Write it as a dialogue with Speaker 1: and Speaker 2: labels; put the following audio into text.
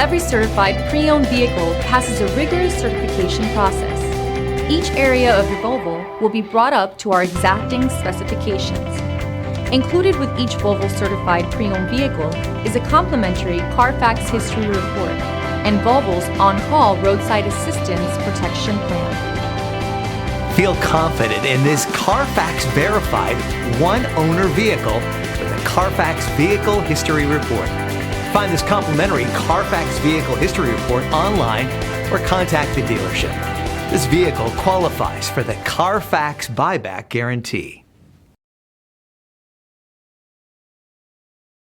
Speaker 1: Every certified pre-owned vehicle passes a rigorous certification process. Each area of your Volvo will be brought up to our exacting specifications. Included with each Volvo certified pre-owned vehicle is a complimentary CARFAX history report and Volvo's on-call roadside assistance protection plan.
Speaker 2: Feel confident in this CARFAX verified one-owner vehicle with a CARFAX Vehicle History Report. Find this complimentary CARFAX Vehicle History Report online or contact the dealership. This vehicle qualifies for the CARFAX Buyback Guarantee.